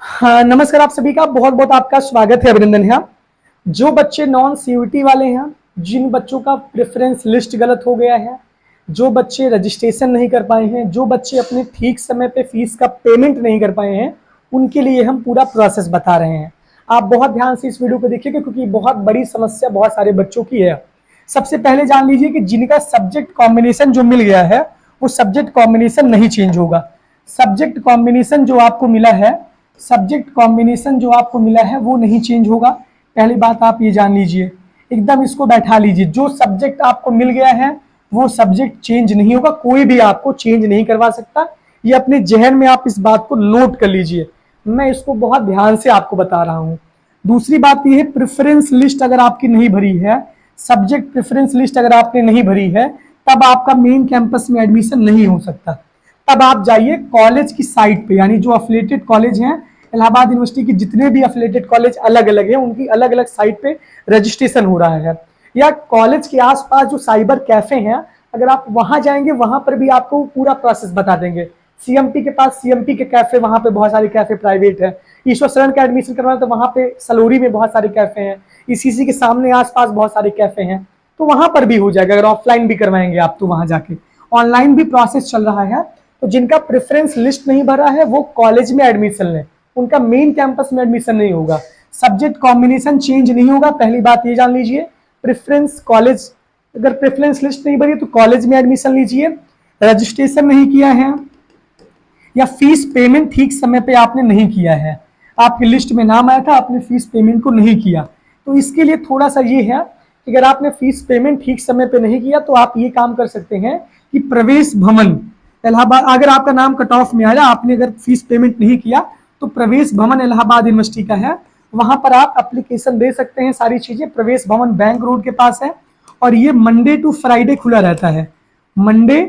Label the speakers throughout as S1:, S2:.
S1: हाँ, नमस्कार आप सभी का बहुत बहुत आपका स्वागत है, अभिनंदन है। जो बच्चे नॉन सीयूटी वाले हैं, जिन बच्चों का प्रेफरेंस लिस्ट गलत हो गया है, जो बच्चे रजिस्ट्रेशन नहीं कर पाए हैं, जो बच्चे अपने ठीक समय पे फीस का पेमेंट नहीं कर पाए हैं, उनके लिए हम पूरा प्रोसेस बता रहे हैं। आप बहुत ध्यान से इस वीडियो को देखिएगा क्योंकि बहुत बड़ी समस्या बहुत सारे बच्चों की है। सबसे पहले जान लीजिए कि जिनका सब्जेक्ट कॉम्बिनेशन जो मिल गया है वो सब्जेक्ट कॉम्बिनेशन नहीं चेंज होगा। सब्जेक्ट कॉम्बिनेशन जो आपको मिला है वो नहीं चेंज होगा। पहली बात आप ये जान लीजिए, एकदम इसको बैठा लीजिए। जो सब्जेक्ट आपको मिल गया है वो सब्जेक्ट चेंज नहीं होगा, कोई भी आपको चेंज नहीं करवा सकता। ये अपने जहन में आप इस बात को नोट कर लीजिए, मैं इसको बहुत ध्यान से आपको बता रहा हूं। दूसरी बात यह है, प्रेफरेंस लिस्ट अगर आपकी नहीं भरी है, सब्जेक्ट प्रेफरेंस लिस्ट अगर आपने नहीं भरी है, तब आपका मेन कैंपस में एडमिशन नहीं हो सकता। तब आप जाइए कॉलेज की साइट पे, यानी जो अफिलिएटेड कॉलेज हैं, इलाहाबाद यूनिवर्सिटी की जितने भी अफिलिएटेड कॉलेज अलग अलग हैं, उनकी अलग अलग साइट पे रजिस्ट्रेशन हो रहा है। या कॉलेज के आसपास जो साइबर कैफे हैं, अगर आप वहां जाएंगे, वहां पर भी आपको पूरा प्रोसेस बता देंगे। सीएमपी के पास सीएमपी के कैफे, वहां पे बहुत सारे कैफे प्राइवेट है। ईश्वर शरण का एडमिशन करवाना तो वहां पे सलोरी में बहुत सारे कैफे हैं। ईसीसी के सामने आसपास बहुत सारे कैफे हैं, तो वहां पर भी हो जाएगा। अगर ऑफलाइन भी करवाएंगे आप तो वहां जाके, ऑनलाइन भी प्रोसेस चल रहा है। तो जिनका प्रेफरेंस लिस्ट नहीं भरा है वो कॉलेज में एडमिशन लें, उनका मेन कैंपस में एडमिशन नहीं होगा। सब्जेक्ट कॉम्बिनेशन चेंज नहीं होगा, पहली बात ये जान लीजिए। प्रेफरेंस कॉलेज, अगर प्रेफरेंस लिस्ट नहीं भरी तो कॉलेज में एडमिशन लीजिए। रजिस्ट्रेशन नहीं किया है या फीस पेमेंट ठीक समय पे आपने नहीं किया है, आपकी लिस्ट में नाम आया था, आपने फीस पेमेंट को नहीं किया, तो इसके लिए थोड़ा सा ये है कि अगर आपने फीस पेमेंट ठीक समय पे नहीं किया तो आप ये काम कर सकते हैं कि प्रवेश भवन इलाहाबाद, अगर आपका नाम कट ऑफ में आया, आपने अगर फीस पेमेंट नहीं किया तो प्रवेश भवन इलाहाबाद यूनिवर्सिटी का है, वहां पर आप एप्लीकेशन दे सकते हैं। सारी चीजें प्रवेश भवन बैंक रोड के पास है और ये मंडे टू फ्राइडे खुला रहता है। मंडे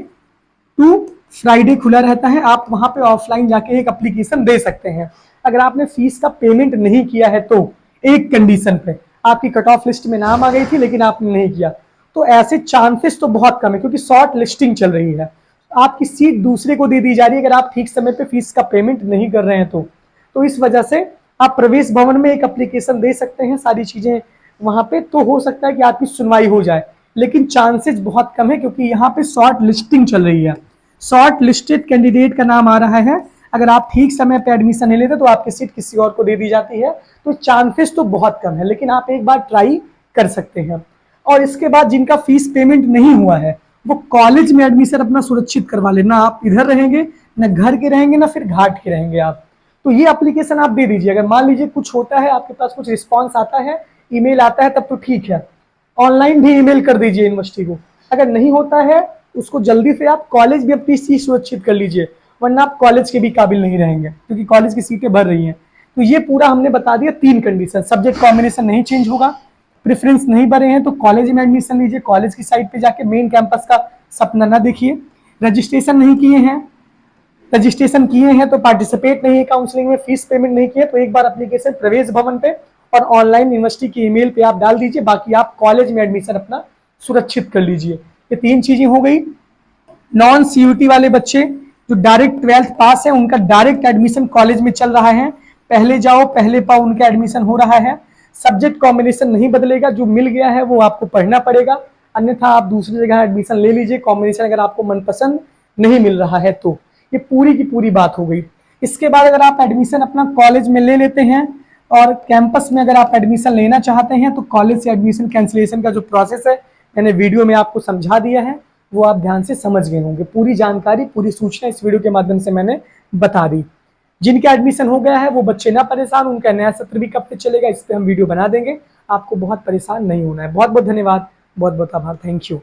S1: टू फ्राइडे खुला रहता है। आप वहां पे ऑफलाइन जाके एक एप्लीकेशन दे सकते हैं। अगर आपने फीस का पेमेंट नहीं किया है तो एक कंडीशन पे, आपकी कट ऑफ लिस्ट में नाम आ गई थी लेकिन आपने नहीं किया, तो ऐसे चांसेस तो बहुत कम है क्योंकि शॉर्ट लिस्टिंग चल रही है, आपकी सीट दूसरे को दे दी जा रही है अगर आप ठीक समय पे फीस का पेमेंट नहीं कर रहे हैं तो इस वजह से आप प्रवेश भवन में एक एप्लीकेशन दे सकते हैं। सारी चीजें वहां पे, तो हो सकता है कि आपकी सुनवाई हो जाए, लेकिन चांसेस बहुत कम है क्योंकि यहाँ पे शॉर्ट लिस्टिंग चल रही है। शॉर्ट लिस्टेड कैंडिडेट का नाम आ रहा है, अगर आप ठीक समय पे एडमिशन नहीं लेते तो आपकी सीट किसी और को दे दी जाती है। तो चांसेस तो बहुत कम है, लेकिन आप एक बार ट्राई कर सकते हैं। और इसके बाद जिनका फीस पेमेंट नहीं हुआ है वो कॉलेज में एडमिशन अपना सुरक्षित करवा लेना। आप इधर रहेंगे, न घर के रहेंगे, ना फिर घाट के रहेंगे आप। तो ये एप्लीकेशन आप दे दीजिए। अगर मान लीजिए कुछ होता है, आपके पास कुछ रिस्पॉन्स आता है, ईमेल आता है, तब तो ठीक है, ऑनलाइन भी ईमेल कर दीजिए यूनिवर्सिटी को। अगर नहीं होता है उसको जल्दी से आप कॉलेज भी अपनी सीट सुरक्षित कर लीजिए, वरना आप कॉलेज के भी काबिल नहीं रहेंगे क्योंकि कॉलेज की सीटें भर रही हैं। तो ये पूरा हमने बता दिया, 3 कंडीशन। सब्जेक्ट कॉम्बिनेशन नहीं चेंज होगा, प्रेफरेंस नहीं भरे हैं तो कॉलेज में एडमिशन लीजिए, कॉलेज की साइट पे जाके मेन कैंपस का सपना ना देखिए। रजिस्ट्रेशन नहीं किए हैं, रजिस्ट्रेशन किए हैं तो पार्टिसिपेट नहीं है काउंसलिंग में, फीस पेमेंट नहीं किए तो एक बार एप्लीकेशन प्रवेश भवन पे और ऑनलाइन यूनिवर्सिटी की ईमेल पे आप डाल दीजिए। बाकी आप कॉलेज में एडमिशन अपना सुरक्षित कर लीजिए। ये 3 चीजें हो गई। नॉन सीयूटी वाले बच्चे जो डायरेक्ट 12th पास है, उनका डायरेक्ट एडमिशन कॉलेज में चल रहा है, पहले जाओ पहले पाओ, उनका एडमिशन हो रहा है। सब्जेक्ट कॉम्बिनेशन नहीं बदलेगा, जो मिल गया है वो आपको पढ़ना पड़ेगा, अन्यथा आप दूसरी जगह एडमिशन ले लीजिए कॉम्बिनेशन अगर आपको मनपसंद नहीं मिल रहा है तो। ये पूरी की पूरी बात हो गई। इसके बाद अगर आप एडमिशन अपना कॉलेज में ले लेते हैं और कैंपस में अगर आप एडमिशन लेना चाहते हैं तो कॉलेज से एडमिशन कैंसिलेशन का जो प्रोसेस है मैंने वीडियो में आपको समझा दिया है, वो आप ध्यान से समझ गए होंगे। पूरी जानकारी, पूरी सूचना इस वीडियो के माध्यम से मैंने बता दी। जिनका एडमिशन हो गया है वो बच्चे ना परेशान, उनका नया सत्र भी कब तक चलेगा इस पर हम वीडियो बना देंगे, आपको बहुत परेशान नहीं होना है। बहुत बहुत धन्यवाद, बहुत बहुत आभार, थैंक यू।